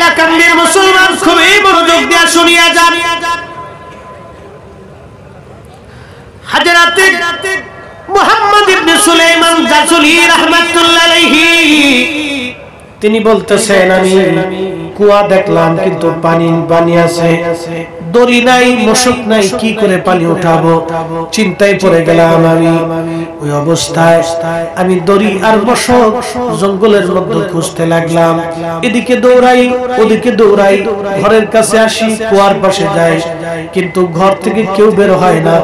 হাইলাকান্দির মুসলমান খুবই মনোযোগ দিয়ে শুনিয়া যান। হযরত মুহাম্মদ ইবনে সুলাইমান জাসুলি রাহমাতুল্লাহ আলাইহি তিনি বলতেছেন, আমি কুয়া দেখলাম কিন্তু পানি আছে, দড়ি নাই, মশক নাই, কি করে পানি উঠাবো? চিন্তায় পড়ে গেলাম আমি। ওই অবস্থায় আমি দড়ি আর মশক জঙ্গলের মধ্যে খুঁজতে লাগলাম। এদিকে দৌড়াই, ওদিকে দৌড়াই, ঘরের কাছে আসি, কুয়ার পাশে যাই, কিন্তু ঘর থেকে কেউ বের হয় না।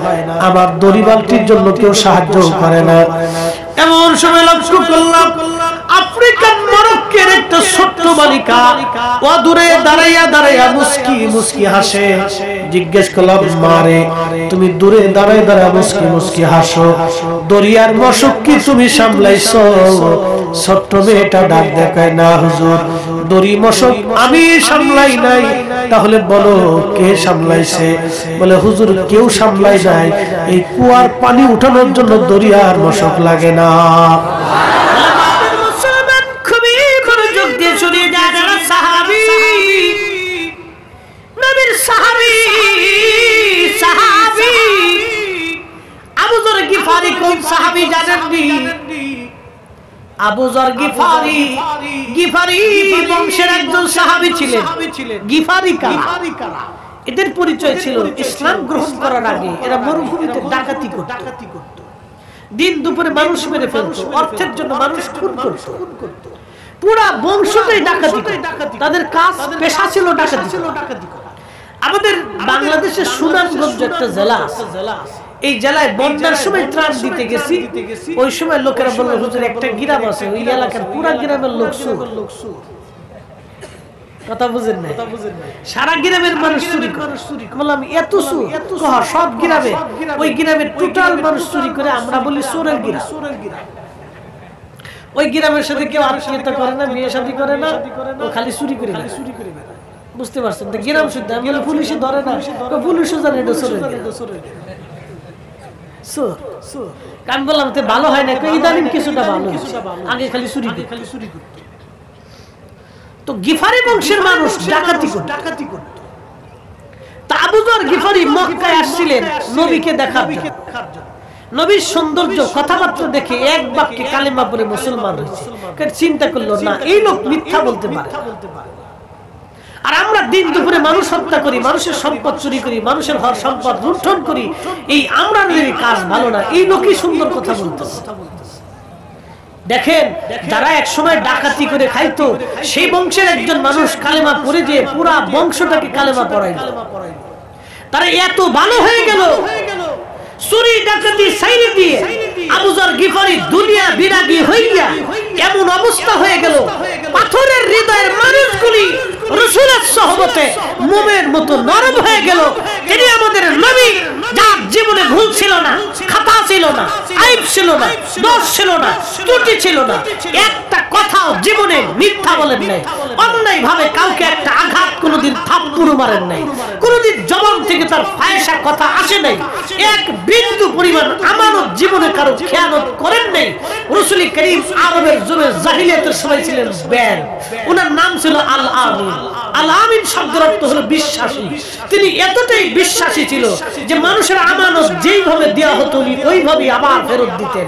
আমার দড়ি বালতির জন্য কেউ সাহায্য করে না। এমন সময় লক্ষ্য করলাম আফ্রিকান মরক্কোর একটা ছোট্ট বালিকা ও দূরে দাঁড়াইয়া দাঁড়াইয়া মুস্কি মুস্কি হাসে। জিজ্ঞেস করলাম, মারে তুমি দূরে দাঁড়ায় দাঁড়ায় মুস্কি মুস্কি হাসো, দরিয়ার মশক কি তুমি সামলাইছো? ছোট্ট মেয়েটা ডাক দেখায়, না হুজুর, দড়ি মশক আমি সামলাই নাই। তাহলে বলো কে সামলাইছে? বলে, হুজুর কেউ সামলাই নাই, এই কুয়ার পানি উঠানোর জন্য দরিয়ার মশক লাগে না। আবু যর গিফারি, গিফারি বংশের একজন সাহাবী ছিলেন। গিফারি কারা? এদের পরিচয় ছিল ইসলাম গ্রহণ করার আগে এরা মরুভূমিতে ডাকাতি করত, দিন দুপুরে মানুষ মেরে ফেলতো, অর্থের জন্য মানুষ খুন করত, পুরা বংশটাই ডাকাতি। তাদের কাজ পেশা ছিল ডাকাতি করা। আমাদের বাংলাদেশের সুনামগঞ্জ একটা জেলা আছে, এই জেলায় বন্যার সময় ত্রাণ দিতে গেছি। ওই সময় লোকেরা বলল, হুজুর একটা গ্রাম আছে, ওই এলাকার পুরা গ্রামের লোক চোর। কথা বুঝেন না? সারা গ্রামের মানুষ চুরি করে। বললাম, এত চোর? সব গ্রামে, ওই গ্রামের টোটাল মানুষ চুরি করে, আমরা বলি চোরের গ্রাম। ওই গ্রামের সাথে কেউ আত্মীয়তা করে না, বিয়ে শাদী করে না, ও খালি চুরি করে। বুঝতে পারছেন? গ্রাম শুদ্ধ। আমি বলি, পুলিশে ধরে না? পুলিশও জানে এটা চোরের গ্রাম। আমি বললাম, ভালো হয় না? ইদানিং কিছুটা ভালো, আগে খালি চুরি করত। তো গিফারি বংশের মানুষ ডাকাতি করত। তা আবু যর গিফারি মক্কায় আসছিলেন নবীকে দেখার জন্য। নবীর সৌন্দর্য, কথাবার্তা দেখে এক বাক্যে কালেমা পড়ে মুসলমান হয়েছে। চিন্তা করলো, না, এই লোক মিথ্যা বলতে পারে। আর আমরা দিন দুপুরে মানুষ হত্যা করি, মানুষের সম্পদ চুরি করি, মানুষের ঘর সম্পদ লুণ্ঠন করি, এই আমরা কাজ ভালো না। এই লোকই সুন্দর কথা বলতেছে। দেখেন, যারা এক সময় ডাকাতি করে খাইতো, সেই বংশের একজন মানুষ কালেমা পড়ে দিয়ে পুরা বংশটাকে কালেমা পড়াইল। তারা এত ভালো হয়ে গেল, চুরি ডাকাতি সাইরে দিয়ে আবু যর গিফারি দুনিয়া বিরাগী হইয়া এমন অবস্থা হয়ে গেল, পাথরের হৃদয়ের মানুষগুলি রাসূলের সোহবতে মোমের মতো নরম হয়ে গেল। তিনি আমাদের নবী, যার জীবনে ভুল ছিল না, খাতা ছিল না, আইব ছিল না, দোষ ছিল না, ত্রুটি ছিল না, একটা কথাও জীবনে মিথ্যা বলেন নাই, অন্যায় ভাবে কাউকে একটা আঘাত কোনোদিন থাপ্পড় মারেন নাই, কোনোদিন জবান থেকে তার ফায়সা কথা আসে নাই, এক বিন্দু পরিমাণ আমানত জীবনে কারো খেয়ানত করেন নাই। রাসূল করিম আরবের যুগে জাহিলিয়াতের সময় ছিলেন ব্যান, ওনার নাম ছিল আল আমিন। আল আমিন শব্দের অর্থ হলো বিশ্বাসী। তিনি এতটাই বিশ্বাসী ছিল যে মানুষের আমানত যেইভাবে দেওয়া হতো উনি ওইভাবেই আবার ফেরত দিতেন।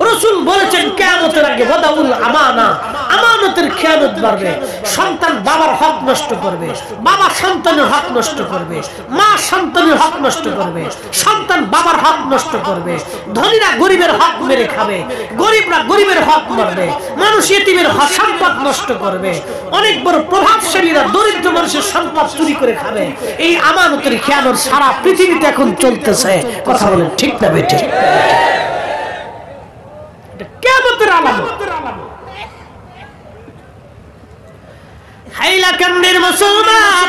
রাসূল বলেছেন, কিয়ামতের আগে ওয়াদাউল আমানা, আমানতের খেয়ানত বাড়বে। সন্তান বাবার হক নষ্ট করবে, বাবা সন্তানের হক নষ্ট করবে, মা সন্তানের হক নষ্ট করবে, সন্তান বাবার হক নষ্ট করবে, ধনীরা গরিবের হক মেরে খাবে, গরিবরা গরিবের হক মারবে, মানুষ ইতিমের সম্পদ নষ্ট করবে, অনেক বড় প্রভাবশালীরা দরিদ্র মানুষের সম্পদ চুরি করে খাবে। এই আমানতের খেয়ানত সারা পৃথিবীতে এখন চলতেছে। কথা বলেন ঠিক না বেঠিক? এটা কিয়ামতের আলামত। হাইলাকান্দির মুসলমান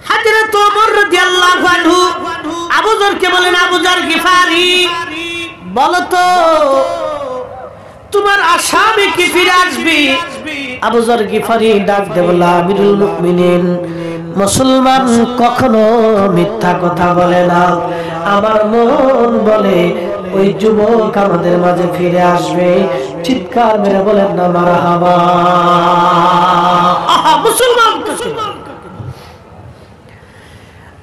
হযরত ওমর রাদিয়াল্লাহু আনহু আবু যরকে বলেন, আবু যর গিফারি, বলো তো তোমার আসামি কি ফিরে আসবে? আবু যর গিফারি ডাক দিয়ে বলল, আমিরুল মুমিনিন, মুসলমান কখনো মিথ্যা কথা বলে না। আমার মন বলে ওই যুবক আমাদের মাঝে ফিরে আসবে। চিৎকার মেরে বলেন না মারহাবা। মুসলমান কাকে বলে?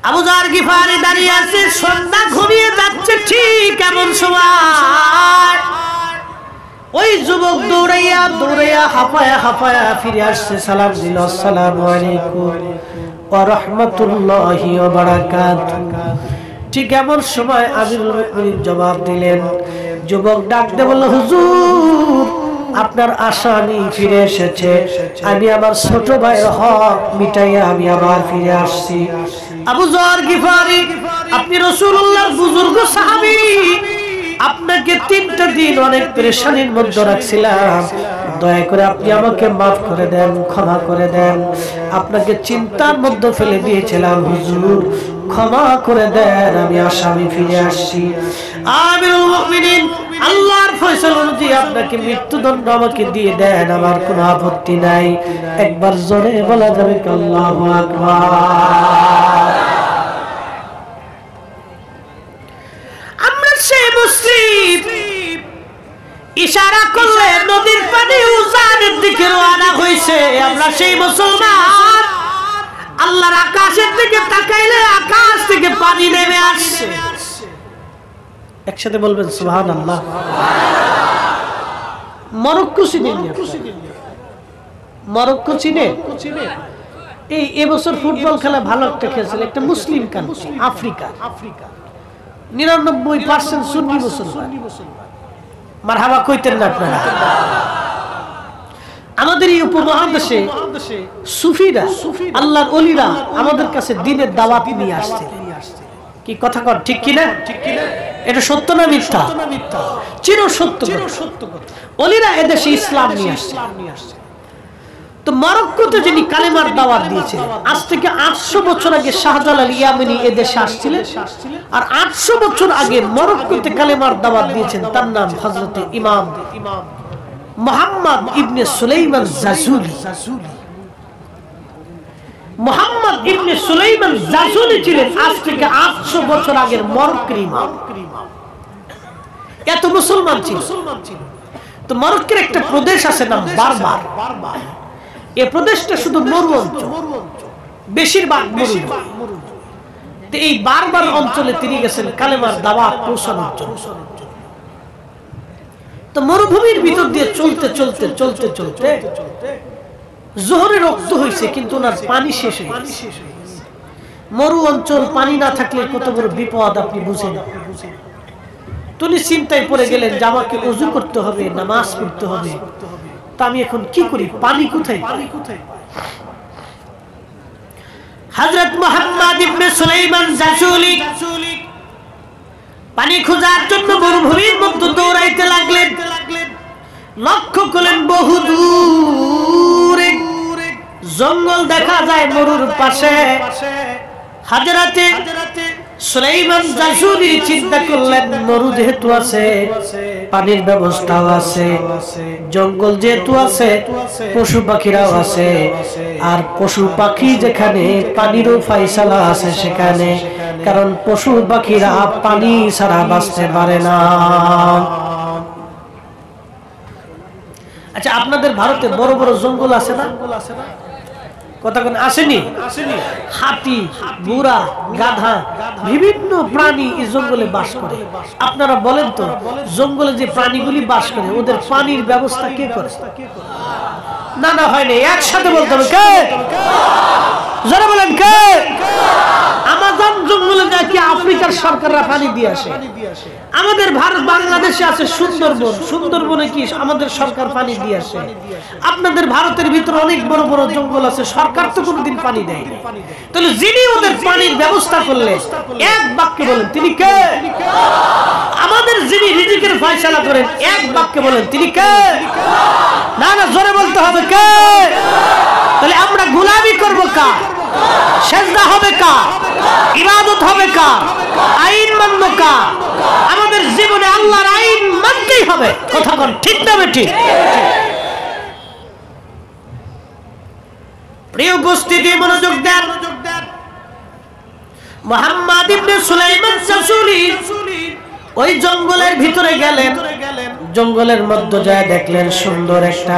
আবু যার গিফারি দাঁড়িয়ে আছে, সন্ধ্যা ঘনিয়ে যাচ্ছে, ঠিক এমন সময় ওই যুবক দৌড়াইয়া দৌড়াইয়া হাঁপায়া ফিরে আসছে, সালাম দিল, আসসালামু আলাইকুম ওয়া রাহমাতুল্লাহি ওয়া বারাকাতুহু। ঠিক এমন সময় আমিরুল মুমিনিন জবাব দিলেন। যুবক ডাক দিয়ে বলল, হুজুর আপনার আসামি ফিরে এসেছে, আমি আমার ছোট ভাইয়ের হক মিটাইয়া আমি আবার ফিরে আসছি। আবু যর গিফারি, আপনি রাসূলুল্লাহর বুজুর্গ সাহাবী, আপনাকে 3টা দিন অনেক পেরেশানির মধ্যে রাখছিলাম, দয়া করে আপনি আমাকে মাফ করে দেন, ক্ষমা করে দেন। আপনাকে চিন্তার মধ্যে ফেলে দিয়েছিলাম, হুজুর ক্ষমা করে দেন, আমি আসামি ফিরে আসছি। আমিরুল মুমিনিন, আল্লাহর ফয়সালা অনুযায়ী আপনাকে মৃত্যুদণ্ড আমাকে দিয়ে দেন, আমার কোনো আপত্তি নাই। একবার জোরে বলা যাবে কি আল্লাহু আকবার? আমরা সেই মুসলিম, ইশারা করলে নদীর পানি উজানের দিকে রওনা হইছে। আমরা সেই মুসলমান, আল্লাহর আকাশের দিকে তাকাইলে আকাশ থেকে পানি নেমে আসছে। একসাথে বলবেন সুবহানাল্লাহ। মরক্কো চিনেন? মরক্কো চিনে? এই এবছর ফুটবল খেলা ভালো একটা খেলছিল, একটা মুসলিম কান্ট্রি, আফ্রিকা। 99% সুন্নি মুসলমান। মারহাবা কইতেন না আপনারা? আমাদের এই উপমহাদেশে সুফিরা, আল্লাহর ওলিরা আমাদের কাছে দ্বীনের দাওয়াত নিয়ে আসছে। কি কথা কর, ঠিক কি না? এটা সত্য না মিথ্যা? চির সত্য কথা। ওলিরা এদেশে ইসলাম নিয়ে আসছে। তো মরক্কোতে যিনি কালেমার দাওয়াত দিয়েছিলেন, আজ থেকে 800 বছর আগে শাহজালাল ইয়ামানি এদেশে আসছিলেন, আর 800 বছর আগে মরক্কোতে কালেমার দাওয়াত দিয়েছেন, তার নাম হযরত ইমাম মুহাম্মদ ইবনে সুলাইমান জাজুলি। মুহাম্মদ ইবনে সুলাইমান জাজুলি ছিলেন আজ থেকে 800 বছর আগের মরক্কোর ইমাম। এত মুসলমান ছিল। তো মরক্কোর একটা প্রদেশ আছে নাম বারবার। এই প্রদেশটা শুধু মরু অঞ্চল, বেশিরভাগ মরু। তো এই বারবার অঞ্চলে তিনি গেছেন কালেমার দাওয়াত পৌঁছানোর জন্য। তো মরুভূমির ভিতর দিয়ে চলতে জোহরের রক্ত হয়েছে, কিন্তু ওনার পানি শেষ হয়ে গেছে। মরু অঞ্চল, পানি না থাকলে কত বড় বিপদ আপনি বুঝেন। তিনি চিন্তায় পড়ে গেলেন যে আমাকে ওযু করতে হবে, নামাজ পড়তে হবে, তা আমি এখন কি করি, পানি কোথায়? হযরত মুহাম্মদ ইবনে সুলাইমান জাজুলি পানি খোঁজার জন্য মরুভূমির মধ্যে দৌড়াইতে লাগলেন। লক্ষ্য করলেন বহু দূরে জঙ্গল দেখা যায় মরুর পাশে। হযরতে সুলাইমান জাজুলি চিন্তা করলেন, মরু যেহেতু আছে, পানির ব্যবস্থাও আছে, জঙ্গল যেহেতু আছে, পশু পাখিরাও আছে, আর পশু পাখি যেখানে পানিরও ফায়সালা আছে সেখানে, কারণ পশু পাখিরা পানি ছাড়া বাঁচতে পারে না। আচ্ছা, আপনাদের ভারতে বড় বড় জঙ্গল আছে না? কথা কোন আসেনি? হাতি, বুড়া, গাধা, বিভিন্ন প্রাণী এই জঙ্গলে বাস করে। আপনারা বলেন তো, জঙ্গলে যে প্রাণীগুলি বাস করে ওদের পানির ব্যবস্থা কে করে? না না, হয়নি। একসাথে বলতে হবে, কে? যারা বলেন কে? আমাজন জঙ্গলে যায় কি আফ্রিকার সরকাররা পানি দিয়ে আসে। আমাদের ভারত বাংলাদেশে আছে সুন্দরবন, সুন্দরবনে কি আমাদের সরকার পানি দিয়ে আসে। আপনাদের ভারতের ভিতরে অনেক বড় বড় জঙ্গল আছে, সরকার তো কোনোদিন পানি দেয় না। তাহলে যিনি ওদের পানির ব্যবস্থা করলে এক বাক্যে বলেন তিনি কে? আমাদের যিনি রিজিকের ফয়সালা করেন এক বাক্যে বলেন তিনি কে? না না, জোরে বলতে হবে কে? তাহলে আমরা গোলামি করবো কার? সেজদা হবে কার? ইবাদত হবে কার? আইন মানবো কার? আমাদের জীবনে আল্লাহর আইন মানতেই হবে। কথা বল, ঠিক না বেঠিক? প্রিয় উপস্থিতি, মনোযোগ দেন। মুহাম্মদ ইবনে সুলাইমান জাজুলি ওই জঙ্গলের ভিতরে গেলেন। জঙ্গলের মধ্যে যায় দেখলেন সুন্দর একটা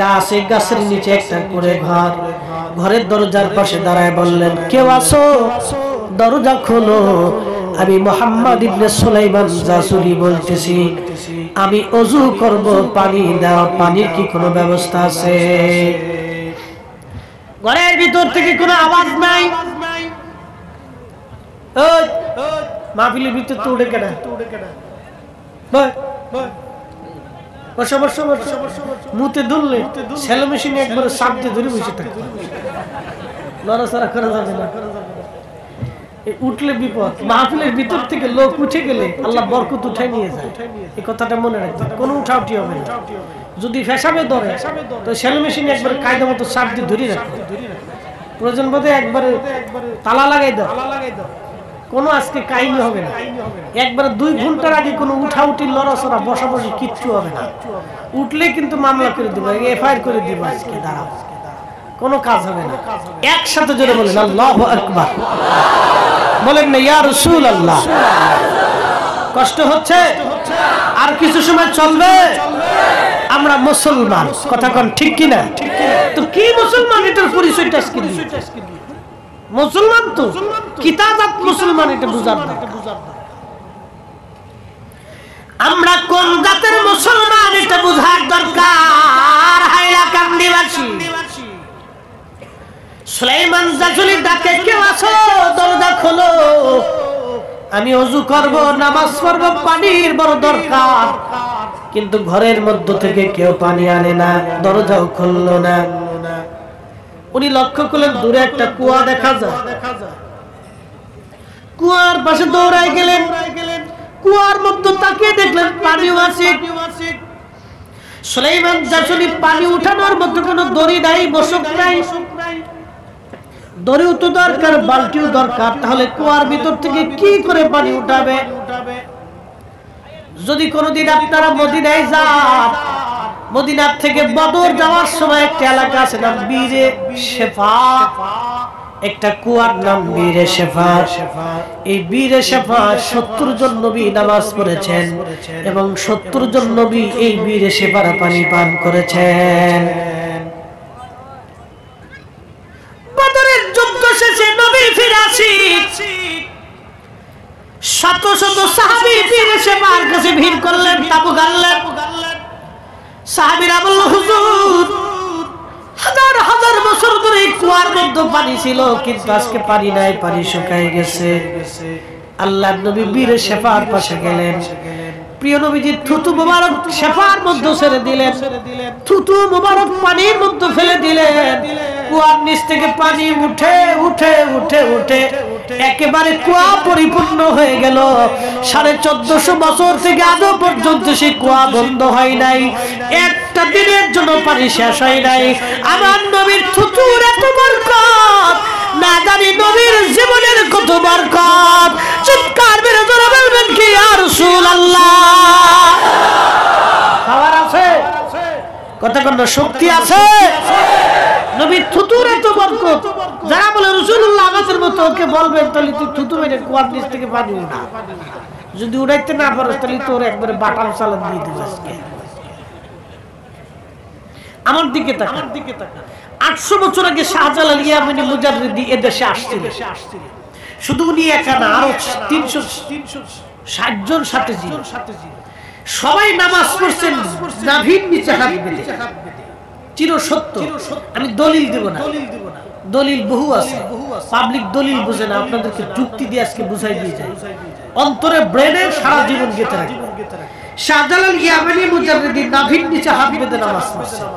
গাছ, এই গাছের নিচে একটা করে ঘর। ঘরের দরজার পাশে দাঁড়ায় বললেন, কেউ আছো? দরজা খোলো, আমি মুহাম্মদ ইবনে সুলাইমান জাসুলি বলতেছি, আমি ওযু করব, পানি দাও, পানির কি কোনো ব্যবস্থা আছে? ঘরের ভিতর থেকে কোনো আওয়াজ নাই। ওই মাহফিলের ভিতর তো উঠে কেনা, বসো বসো বসো, মুতে দুললে সেলো মেশিনে একবারে চাপ দিয়ে ধরে বসে থাকবে, লড়াচড়া করা যাবে না, উঠলে বিপদ। মাহফিলের ভিতর থেকে লোক উঠে গেলে আল্লাহ বরকত উঠাই নিয়ে যায়, এই কথাটা মনে রাখবেন। কোনো উঠাউটি হবে না। যদি ফেসাবে ধরে তো সেলো মেশিনে একবারে কায়দা মতো চাপ দিয়ে ধরে রাখবে, প্রয়োজন বোধে একবারে তালা লাগাই দাও, কোনো আজকে কাহিনী হবে না। একবারে 2 ঘন্টার আগে কোনো উঠাউটি লড়াচড়া বসাবসি কিচ্ছু হবে না। উঠলে কিন্তু মামলা করে দিব, এফআইআর করে দিব, আজকে দাঁড়াও, কোনো কাজ হবে না। একসাথে জোরে বলেন আল্লাহু আকবার, বলেন না ইয়া রাসূলুল্লাহ। কষ্ট হচ্ছে, আর কিছু সময় চলবে। আমরা মুসলমান, কথা কোন ঠিক কিনা? তো কি মুসলমান, এটার পরিচয়টা আজকে দিই। মুসলমান তো কিতাবাত মুসলমান, এটা বুঝার না আমরা কোন জাতের মুসলমান, এটা বুঝার দরকার। হাইলাকান্দিবাসী সুলাইমান জাসুলি ডাকে, কেউ আছো? দরজা খোলো, আমি ওযু করব, নামাজ পড়ব, পানির বড় দরকার। কিন্তু ঘরের মধ্য থেকে কেউ পানি আনে না, দরজাও খুললো না। উনি লক্ষ্য করলেন দূরে একটা কুয়া দেখা যায়, কুয়ার পাশে দৌড়াই গেলেন। কুয়ার মধ্যে তাকিয়ে দেখলেন পানি আছে। সুলাইমান জাসুলি পানি উঠানোর মধ্যে কোনো দড়ি নাই, বসক নাই। দড়িও তো দরকার, বালতিও দরকার, তাহলে কুয়ার ভিতর থেকে কি করে পানি উঠাবে? যদি কোনোদিন আপনারা মদিনায় যান, মদিনা থেকে বদর যাওয়ার সময় একটা এলাকা আছে নাম বীরে শেফা, একটা কুয়ার নাম বীরে শেফা। এই বীরে শেফা 70 জন নবী নামাজ পড়েছেন এবং 70 জন নবী এই বীরে শেফার পানি পান করেছেন। বদরের যুদ্ধ শেষে নবী ফিরে আসি, শত শত সাহাবী বীরে শেফার কাছে ভিড় করলেন, তাবু গাড়লেন। সাহাবীরা বলল, হুজুর, হাজার হাজার বছর ধরে কুয়ার মধ্যে পানি ছিল, কিন্তু আজকে পানি নাই, পানি শুকিয়ে গেছে। আল্লাহর নবী বীরে শেফার পাশে গেলেন। প্রিয় নবীজি থুতু মোবারক শেফার মধ্যে ছেড়ে দিলেন, থুতু মোবারক পানির মধ্যে ফেলে দিলেন। কুয়ার নিচ থেকে পানি উঠে উঠে উঠে উঠে একেবারে কুয়া পরিপূর্ণ হয়ে গেল। 1450 বছর থেকে আজও পর্যন্ত সেই কুয়া বন্ধ হয় নাই, একটা দিনের জন্য পানি শেষ হয় নাই। আমার নবীর থুতুর এত বরকত, না জানি নবীর জীবনের কত বরকত। চিৎকার মেরে জোরে বলবেন কি ইয়া রাসূলুল্লাহ? পাওয়ার আছে, কথা কোন শক্তি আছে। নবীর থুতুর এত বরকত, যারা বলে রাসূলুল্লাহ আমাদের মতো, ওকে বলবেন তাহলে তুই থুতু মেরে কুয়ার নিচ থেকে পানি উঠা। যদি উড়াইতে না পারো তাহলে তোর একবারে বাটাল চালান দিয়ে দিবে। আজকে আমার দিকে তাকা, 800 বছর আগে শাহজালাল ইয়ামানি মুজাদ্দিদি এদেশে আসছিলেন। শুধু উনি একা না, আরো 360 জন সাথে ছিল। সবাই নামাজ পড়ছেন নাভির নিচে হাত বেঁধে, চির সত্য। আমি দলিল দেব না, দলিল বহু আছে, পাবলিক দলিল বুঝে না, আপনাদেরকে যুক্তি দিয়ে আজকে বুঝাই দিয়ে যায়। অন্তরে ব্রেনে সারা জীবন গেঁথে রাখবে। শাহজালাল ইয়ামানি মুজাদ্দিদি নাভির নিচে হাত বেঁধে নামাজ পড়ছেন।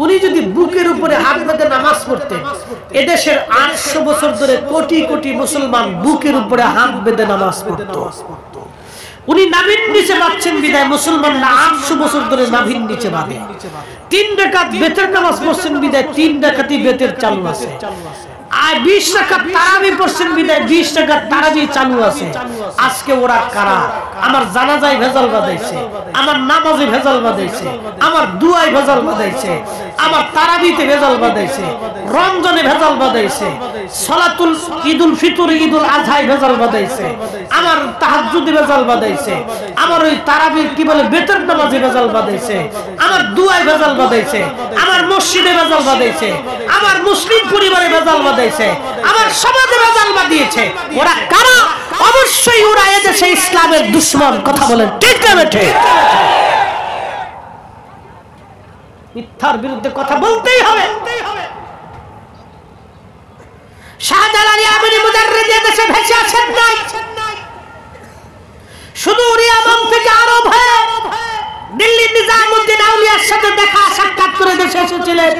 উনি যদি বুকের উপরে হাত বেঁধে নামাজ পড়তেন, এদেশের 800 বছর ধরে কোটি কোটি মুসলমান বুকের উপরে হাত বেঁধে নামাজ পড়ত। উনি নাভির নিচে বাঁধছেন বিদায় মুসলমানরা 800 বছর ধরে নাভির নিচে বাঁধে। 3 রাকাত বেতের নামাজ পড়ছেন বিদায় 3 রাকাতই বেতের চালু আছে। আর 20 রাকাত তারাবি পড়ছেন বিদায় 20 রাকাত তারাবি চালু আছে। আজকে ওরা কারা? আমার জানাজায় ভেজাল বাঁধাইছে, আমার নামাজে ভেজাল বাঁধাইছে, আমার দুয়ায় ভেজাল বাঁধাইছে, আমার তারাবিতে ভেজাল বাঁধাইছে, রমজানে ভেজাল বাঁধাইছে, সালাতুল ঈদুল ফিতর ঈদুল আজহায় ভেজাল বাঁধাইছে, আমার তাহাজ্জুদে ভেজাল বাঁধাইছে, আমার ওই তারাবি কি বলে বেতন নামাজে ভেজাল বাঁধাইছে, আমার দুয়ায় ভেজাল বাঁধাইছে, আমার মসজিদে ভেজাল বাঁধাইছে, আমার মুসলিম পরিবারে ভেজাল বাঁধাইছে, আমার সমাজে ভেজাল বাঁধিয়েছে। ওরা কারা? অবশ্যই ওরা এদেশে ইসলামের দুশমন। কথা বলেন ঠিক না বেঠে? মিথ্যার বিরুদ্ধে কথা বলতেই হবে। শাহজালাল ইয়ামানি মুজাররিদ এদেশে ভেসে আছেন নাই, শুধু ইয়ামান থেকে আরব হয়ে দিল্লির নিজামউদ্দিন আউলিয়ার সাথে দেখা সাক্ষাৎ করে দেশে এসেছিলেন।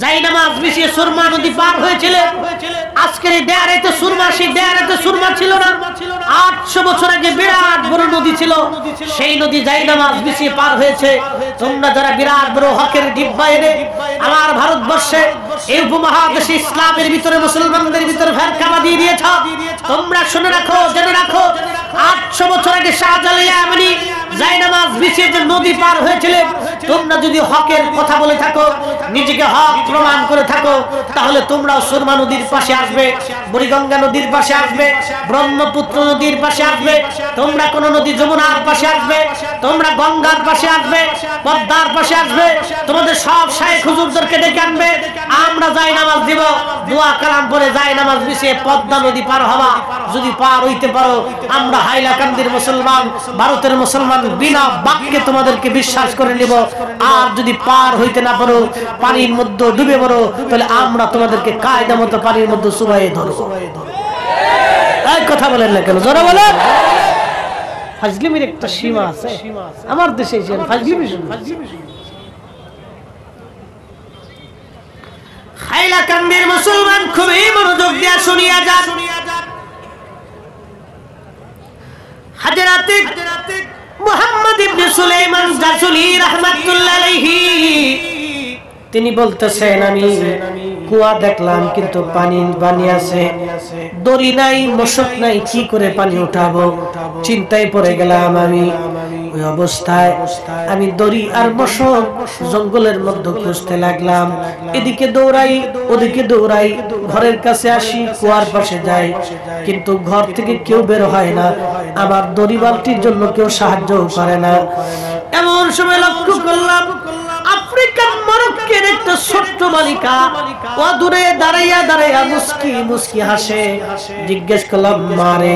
যাই নামাজ বিছিয়ে সুরমা নদী পার হয়েছিলেন। আজকের এই দেয়ারেতে সুরমা, সেই দেয়ারেতে সুরমা ছিল না। 800 বছর আগে বিরাট বড় নদী ছিল, সেই নদী যাই নামাজ বিছিয়ে পার হয়েছে। তোমরা যারা বিরাট বড় হকের ডিব্বা এনে আমার ভারতবর্ষে এই উপমহাদেশে ইসলামের ভিতরে মুসলমানদের ভিতরে ফেরকা দিয়ে দিয়েছ, তোমরা শুনে রাখো, জেনে রাখো, 800 বছর আগে শাহজালাল ইয়ামানি যাই নামাজ বিছিয়ে যে নদী পার হয়েছিলেন, তোমরা যদি হকের কথা বলে থাকো, নিজেকে হক প্রমাণ করে থাকো, তাহলে তোমরাও সুরমা নদীর পাশে আসবে, বুড়িগঙ্গা নদীর পাশে আসবে, ব্রহ্মপুত্র নদীর পাশে আসবে, তোমরা কোন নদী যমুনার পাশে আসবে, তোমরা গঙ্গার পাশে আসবে, পদ্মার পাশে আসবে, তোমাদের সব শায়েখ হুজুরদেরকে ডেকে আনবে, আমরা যাই নামাজ দিব, দোয়া কালাম পরে যাই নামাজ বিছিয়ে পদ্মা নদী পার হওয়া। যদি পার হইতে পারো, আমরা হাইলাকান্দির মুসলমান, ভারতের মুসলমান বিনা বাক্যে তোমাদেরকে বিশ্বাস করে নিব। আর যদি পার হইতে না পারো, পানির মধ্যে ডুবে পড়ো, তাহলে আমরা তোমাদেরকে কায়দা মতো পানির মধ্যে চুবাইয়ে ধরবো। এই কথা বলেন না কেন? জোরে বলেন। ফাজলিমির একটা সীমা আছে আমার দেশে, ফাজলিমি হাইলাকান্দির মুসলমান খুবই মনোযোগ দিয়ে শুনিয়া যান। হযরত মুহাম্মদ ইবনে সুলাইমান জাসুলি রাহমাতুল্লাহ আলাইহি তিনি বলতেছেন, আমি কুয়া দেখলাম কিন্তু পানি আছে, দড়ি নাই, মশক নাই, কি করে পানি উঠাবো? চিন্তায় পড়ে গেলাম আমি। ওই অবস্থায় আমি দড়ি আর মশক জঙ্গলের মধ্যে খুঁজতে লাগলাম। এদিকে দৌড়াই, ওদিকে দৌড়াই, ঘরের কাছে আসি, কুয়ার পাশে যাই, কিন্তু ঘর থেকে কেউ বের হয় না, আমার দড়ি বালতির জন্য কেউ সাহায্য করে না। এমন সময় লক্ষ্য করলাম আফ্রিকান মরক্কোর একটা ছোট্ট বালিকা দূরে দাঁড়াইয়া দাঁড়াইয়া মুস্কি মুস্কি হাসে। জিজ্ঞেস করলাম, মারে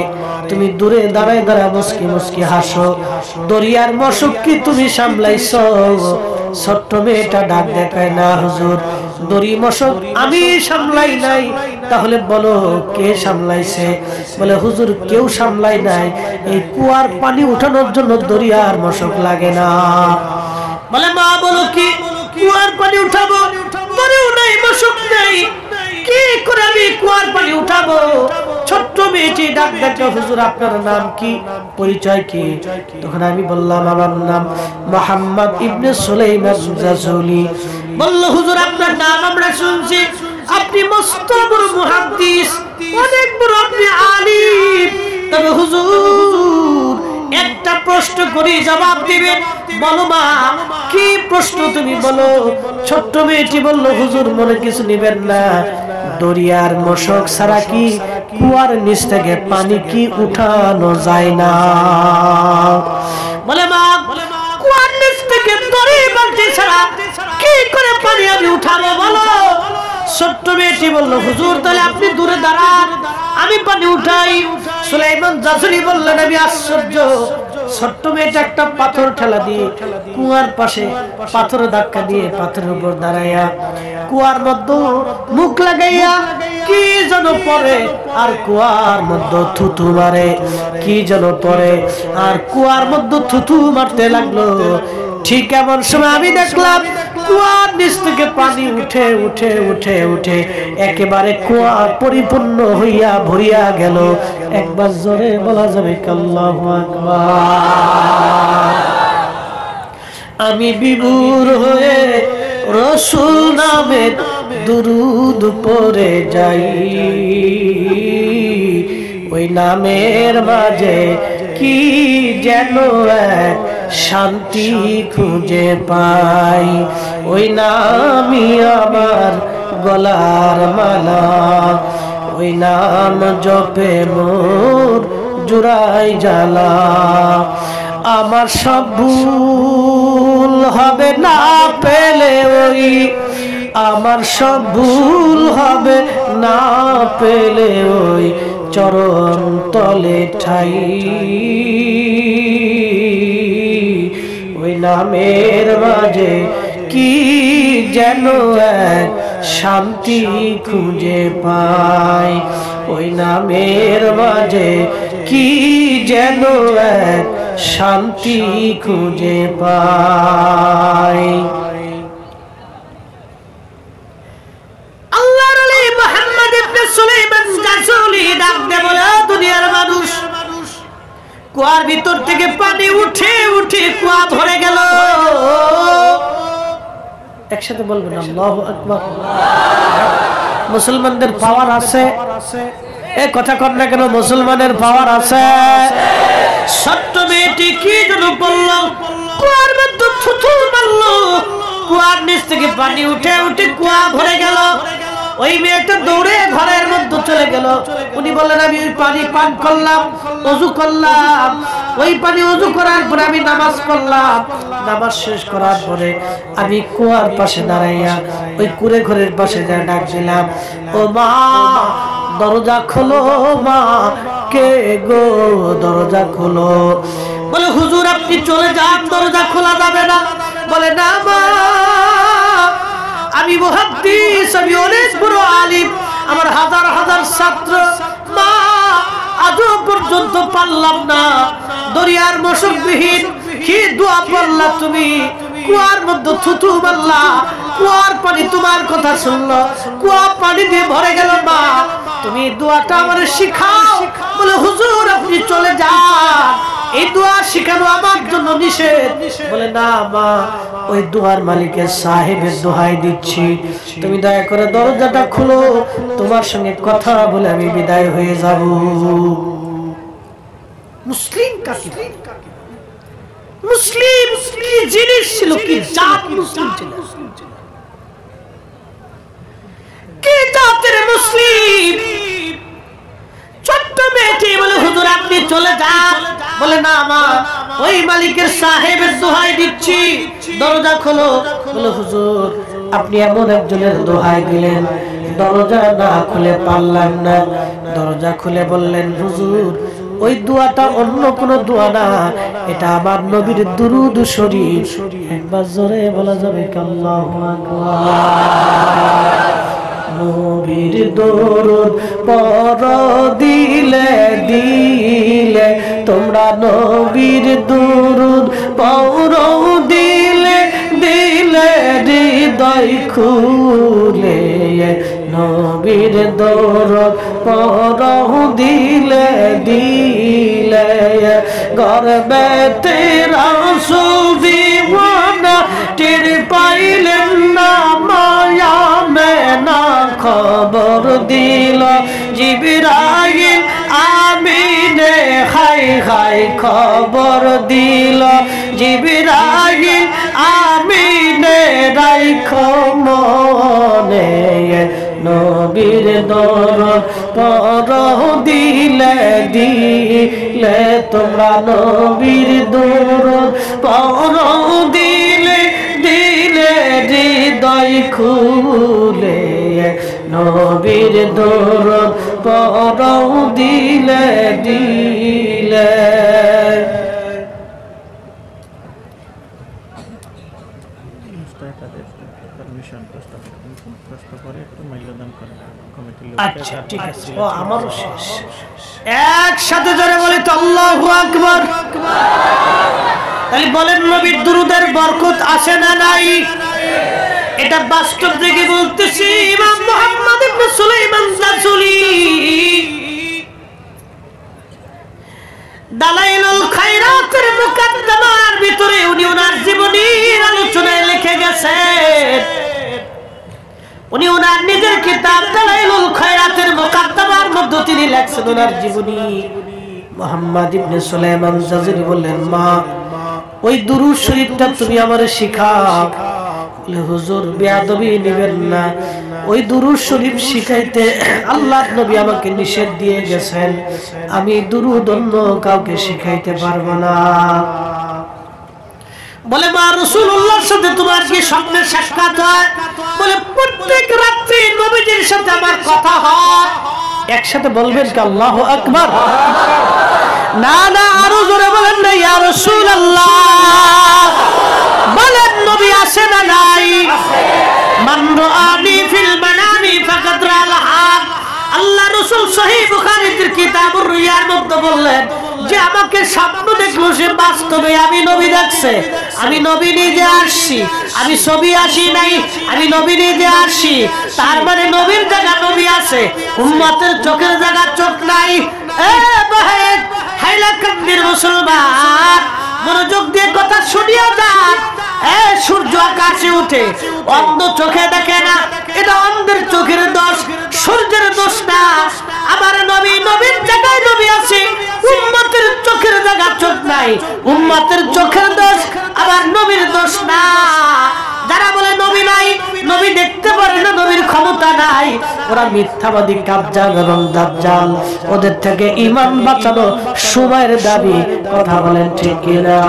তুমি দূরে দাঁড়ায় দাঁড়ায় মুস্কি মুস্কি হাসো, দরিয়ার মশক কি তুমি সামলাইছো? ছোট্ট মেয়েটা ডাক দেখায়, না হুজুর, দড়ি মশক আমি সামলাই নাই। তাহলে বলো কে সামলাইছে? বলে, হুজুর কেউ সামলাই নাই, এই কুয়ার পানি উঠানোর জন্য দরিয়ার মশক লাগে না। বলে, মা বলো কি কুয়ার পানি উঠাবো? দড়িও নাই, মশক নাই, কি করে আমি কুয়ার পানি উঠাবো? ছোট্ট মেয়েটি ডাক দেখো, হুজুর আপনার নাম কি, পরিচয় কি? তখন আমি বললাম, আমার নাম মুহাম্মদ ইবনে সুলাইমান জাসুলি। বলল, হুজুর আপনার নাম আমরা শুনছি, আপনি মস্ত বড় মুহাদ্দিস, অনেক বড় আপনি আলিম, তবে হুজুর একটা প্রশ্ন করি, জবাব দিবেন। বলো মা, কি প্রশ্ন তুমি বলো। ছোট্ট মেয়েটি বলল, হুজুর মনে কিছু নেবেন না, দরিয়ার মশক ছাড়া কি কুয়ার নিচ থেকে পানি কি উঠানো যায় না? বলে, মা কুয়ার নিচ থেকে দড়ি বালতি ছাড়া কি করে পানি আমি উঠাবো বলো। ছোট্ট মেয়েটি বলল, হুজুর তাহলে আপনি দূরে দাঁড়ান, আমি পানি উঠাই। সুলাইমান জাসুলি বললেন, আমি আশ্চর্য। ছোট্ট মেয়েটা একটা পাথর ঠেলা দিয়ে কুয়ার পাশে পাথর ধাক্কা দিয়ে পাথরের উপর দাঁড়াইয়া কুয়ার মধ্যে মুখ লাগাইয়া কি যেন পরে, আর কুয়ার মধ্যে থুতু মারে, কি যেন পরে, আর কুয়ার মধ্যে থুতু মারতে লাগলো। ঠিক এমন সময় আমি দেখলাম কুয়ার নিচ থেকে পানি উঠে উঠে উঠে উঠে একেবারে কুয়া পরিপূর্ণ হইয়া ভরিয়া গেল। একবার জোরে বলা যাবে আল্লাহু আকবার। আমি বিভোর হয়ে রসুল নামের দুরুদ পড়ে যাই, ওই নামের মাঝে কি যেন এক শান্তি খুঁজে পাই। ওই নামই আমার গলার মালা, ওই নাম জপে মোর জুড়াই জ্বালা। আমার সব ভুল হবে না পেলে ওই, আমার সব ভুল হবে না পেলে ওই চরণ তলে ঠাই। ওই নামের মাঝে কি যেন এক শান্তি খুঁজে পাই। ওই নামের মাঝে কি যেন এক শান্তি খুঁজে পাই। আল্লাহর ওলি মুহাম্মদ ইবনে সুলাইমান গাজুলি ডাকতে বলে, দুনিয়ার মানুষ, কুয়ার ভিতর থেকে পানি উঠে উঠে কুয়া ভরে গেল। একসাথে বলবেন আল্লাহু আকবার। মুসলমানদের পাওয়ার আছে, এ কথা কর না কেন? মুসলমানের পাওয়ার আছে। ছোট্ট মেয়েটি কি যেন বলল, কুয়ার মধ্যে থুথু মারল, কুয়ার নিচ থেকে পানি উঠে উঠে কুয়া ভরে গেল। ওই মেয়েটা দৌড়ে ঘরের মধ্যে চলে গেল। উনি বললেন, আমি ওই পানি পান করলাম, ওযু করলাম, ওই পানি ওযু করার পরে আমি নামাজ পড়লাম, নামাজ শেষ করার পরে আমি কুয়ার পাশে দাঁড়াইয়া ওই কুড়ে ঘরের পাশে যা ডাক দিলাম, ও মা দরজা খোলো, মা কে গো দরজা খোলো। বলে, হুজুর আপনি চলে যান, দরজা খোলা যাবে না। বলে, না মা, আমি মুহাদ্দিস, আমি অনেক বড় আলিম, আমার হাজার হাজার ছাত্র, মা আজও পর্যন্ত পারলাম না। দরিয়ার মশকবিহীন কি দোয়া পড়লা তুমি, কুয়ার মধ্যে থুতু মারলা, কুয়ার পানি তোমার কথা শুনলো, কুয়া পানি দিয়ে ভরে গেল। মা তুমি দোয়াটা আমারে শিখাও। বলে, হুজুর আপনি চলে যান, এই দোয়া শিখানো আমার জন্য নিষেধ। বলে, না মা, ওই দোয়ার মালিকের সাহেবের দোহাই দিচ্ছি, তুমি দয়া করে দরজাটা খুলো, তোমার সঙ্গে কথা বলে আমি বিদায় হয়ে যাব। মুসলিম কাকে? মুসলিম কি জিনিস ছিল, কি জাত মুসলিম ছিল, কি জাতের মুসলিম? ছোট্ট মেয়েটি বলে, হুজুর আপনি চলে যান। বলে, না মা, ওই মালিকের সাহেবের দোহাই দিচ্ছি, দরজা খোলো। বলে, হুজুর আপনি এমন একজনের দোহাই দিলেন, দরজা না খুলে পারলাম না। দরজা খুলে বললেন, হুজুর ওই দোয়াটা অন্য কোন দোয়া না, এটা আমার নবীর দুরূদ শরীফ। একবার জোরে বলা যাবে আল্লাহু আকবার। নবীর দরুদ পড় দিলে দিলে, তোমরা নবীর দরুদ পড় দিলে দিলে, হৃদয় খুলে নবীর দরুদ পড় দিলে দিলে, গর্বেতে রাসূল দিওয়ানা টের পাইলেন না, মায়া মেনা খবর দিল জিবরাইল আমিনে, হাই হাই খবর দিল জিবরাইল আমিনে, রাইখো মনে নবীর দরুদ পড় দিলে দিলে, তোমরা নবীর দরুদ পড় দিলে দিলে, হৃদয় খুলে নবীর দরুদ পড় দিলে দিলে। আচ্ছা ঠিক আছে, ও আমারও শেষ। একসাথে জোরে বলি তো আল্লাহু আকবার। তাহলে বলেন, নবীর দুরূদের বরকত আছে না নাই? এটা বাস্তব থেকে বলতেছি। ইমাম মুহাম্মদ ইবনে সুলাইমান গাজুলি দালাইলুল খায়রাতের মুকাদ্দমার ভিতরে উনি ওনার জীবনীর আলোচনায় লিখে গেছেন, উনি ওনার নিজের কিতাব দালাইলুল খায়রাতের মুকাদ্দমার মধ্যে তিনি লেখছেন ওনার জীবনী। মুহাম্মদ ইবনে সুলাইমান জাযরি বললেন, মা ওই দুরূদ শরীফটা তুমি আমারে শিখাও। বলে, হুজুর বেয়াদবি নেবেন না, ওই দুরূদ শরীফ শিখাইতে আল্লাহর নবী আমাকে নিষেধ দিয়ে গেছেন, আমি দুরূদ অন্য কাউকে শিখাইতে পারবো না। বলে, মা রাসূলুল্লাহর সাথে তোমার কি স্বপ্নে সাক্ষাৎ হয়? বলে, প্রত্যেক রাত্রি নবীজির সাথে আমার কথা হয়। একসাথে বলবেন কি আল্লাহু আকবার? না না, আরো জোরে বলেন না ইয়া রাসূলুল্লাহ। বলেন, নবী আছে না নাই? মান রাআনি ফিল মানামি ফাকাদ রাআল হক। আল্লাহ রাসূল সহিহ বুখারীর কিতাবুর রিয়ার মধ্যে বললেন যে আমাকে স্বপ্ন দেখলো সে বাস্তবে আমি নবী দেখছে। আমি নবী নিজে আসছি, আমি ছবি আসি নাই, আমি নবী নিজে আসছি। তার মানে নবীর জায়গা নবী আছে, উম্মতের চোখের জায়গা চোখ নাই। এ বাহেদ হাইলাকান্দির মুসলমান, মনোযোগ দিয়ে কথা শুনিয়া যান। সূর্য আকাশে উঠে, অন্ধ চোখে দেখে না, এটা অন্ধের চোখের দোষ, সূর্যের দোষ না। আবার নবী নবীর জায়গায় নবী আছে, উম্মতের চোখের জায়গা চোখ নাই, উম্মতের চোখের দোষ আবার নবীর দোষ না। যারা বলে নবী নাই, নবী দেখতে পারে না, নবীর ক্ষমতা নাই, ওরা মিথ্যাবাদী, কাজ্জাল এবং দাজ্জাল। ওদের থেকে ঈমান বাঁচানো সময়ের দাবি। কথা বলেন ঠিক কিনা?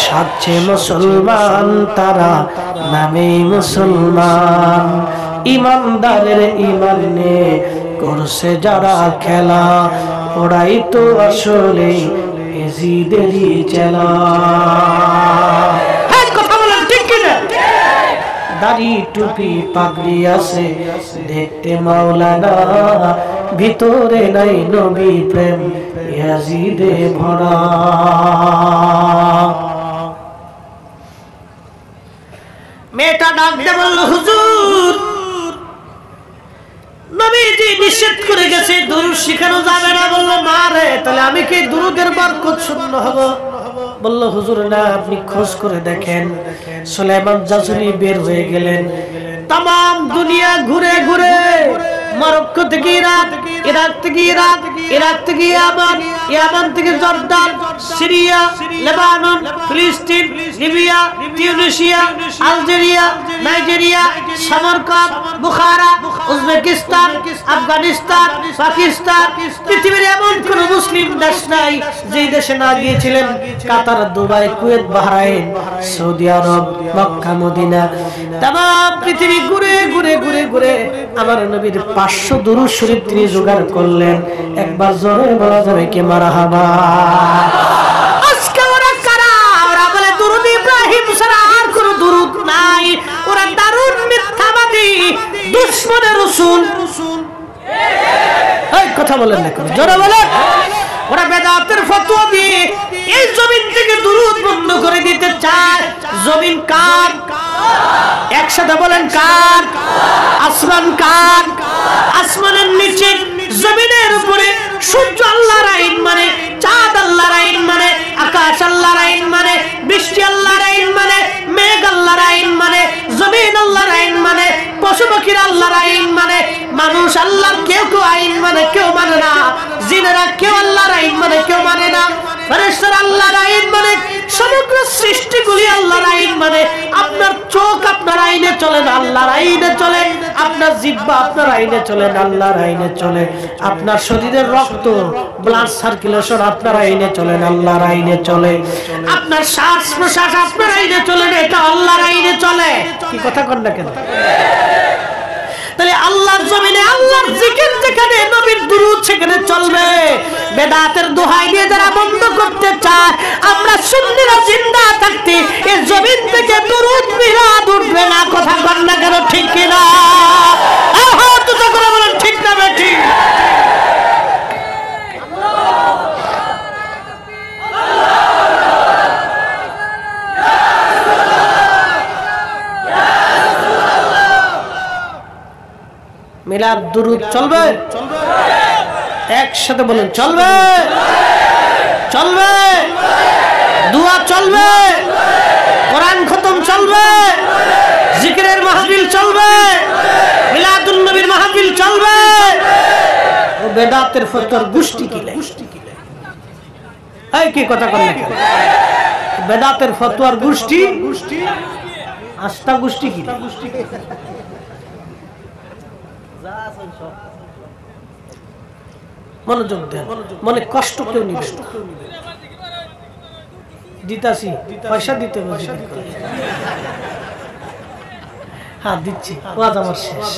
সাচ্ছে মুসলমান তারা, নামে মুসলমান, ইমানদারের ঈমান নিয়ে করছে যারা খেলা, ওরাই তো আসলে এজিদেরই চেলা। কথা বলেন ঠিক কিনা? দাড়ি টুপি পাগড়ি আছে দেখতে মাওলানা, ভিতরে নাই নবী প্রেম ইয়াজিদে ভরা। মেয়েটা ডাকতে বলল, হুজুর নবীজি নিষেধ করে গেছে দুরূদ শিখানো যাবে না। বলল, মা রে, তাহলে আমি কি দুরূদের বরকত শূন্য হব? বলল, হুজুর না, আপনি খোঁজ করে দেখেন। সুলাইমান জাযরি বের হয়ে গেলেন, তাম দুনিয়া ঘুরে ঘুরে, মরক্কো থেকে ইরাক, ইরাক থেকে ইরাক, ইরাক থেকে ইয়ামান, ইয়ামান থেকে জর্দান, সিরিয়া, লেবানন, ফিলিস্তিন, Libya, Tunisia, Algeria, Nigeria, সমরকন্দ, Bukhara, Uzbekistan, Afghanistan, Pakistan. পৃথিবীর এমন কোন মুসলিম দেশ নাই যে দেশে না গিয়েছিলেন। কাতার, দুবাই, কুয়েত, বাহরাইন, সৌদি আরব, মক্কা, মদিনা, তাম পৃথিবী ঘুরে ঘুরে ঘুরে ঘুরে আমার নবীর 500 দুরূদ শরীফ তিনি জোগাড় করলেন। একবার জোরে বলা যাবে কি মারহাবা? আজকে ওরা কারা? ওরা বলে দুরূদ ইব্রাহিম ছাড়া আর কোনো দুরূদ নাই। ওরা দারুণ মিথ্যাবাদী, দুশমনের রাসূল। এই কথা বলেন না, জোরে বলেন। ওরা বেদাতের ফতোয়া দিয়ে এই জমিন থেকে দুরূদ বন্ধ করে দিতে চায়। জমিন কার? একসাথে বলেন কার? আসমান কার? আসমানের নিচে, জমিনের উপরে সূর্য আল্লাহর আইন মানে, চাঁদ আল্লাহর আইন মানে, আকাশ আল্লাহর আইন মানে, বৃষ্টি আল্লাহর আইন মানে, মেঘ আল্লাহর আইন মানে, জমিন আল্লাহর আইন মানে, পশু পাখির আল্লাহর আইন মানে, মানুষ আল্লাহর কেউ কেউ আইন মানে কেউ মানে না, জিনেরা কেউ আল্লাহর আইন মানে কেউ মানে না, ফেরেশতারা আল্লাহর আইন মানে, সমগ্র সৃষ্টিগুলি আল্লাহর আইন মানে। আপনার চোখ আপনার আইনে চলে না, আল্লাহর আইনে চলে। আপনার জিহ্বা আপনার আইনে চলে না, আল্লাহর আইনে চলে। আপনার শরীরের রক্ত, ব্লাড সার্কুলেশন আপনার আইনে চলে না, আল্লাহর আইনে চলে। আপনার শ্বাস প্রশ্বাস আপনার আইনে চলে না, এটা আল্লাহর আইনে চলে। কি কথা কন না কেন? তাহলে আল্লাহর জমিনে আল্লাহর জিকির যেখানে, নবীর দুরূদ সেখানে চলবে। বেদাতের দোহাই দিয়ে যারা বন্ধ করতে চায়, আমরা সুন্নিরা জিন্দা থাকতে এই জমিন থেকে দুরূদ মিলাদ উঠবে না। কথা কন না কেন? ঠিক কিনা? হাত উঁচু করে বলেন ঠিক না বেঠি? মিলাদ দুরূদ চলবে? একসাথে বলেন চলবে, চলবে। দোয়া চলবে, কোরআন খতম চলবে, জিকিরের মাহফিল চলবে। বেদাতের ফতোয়ার গোষ্ঠী কি লাই এই কি কথা কয় না বেদাতের ফতোয়ার গোষ্ঠী আস্থা গোষ্ঠী কি মনোযোগ দেন মনে কষ্ট কেউ নিবে দিতাছি পয়সা দিতে হ্যাঁ দিচ্ছি ওয়াজ আমার শেষ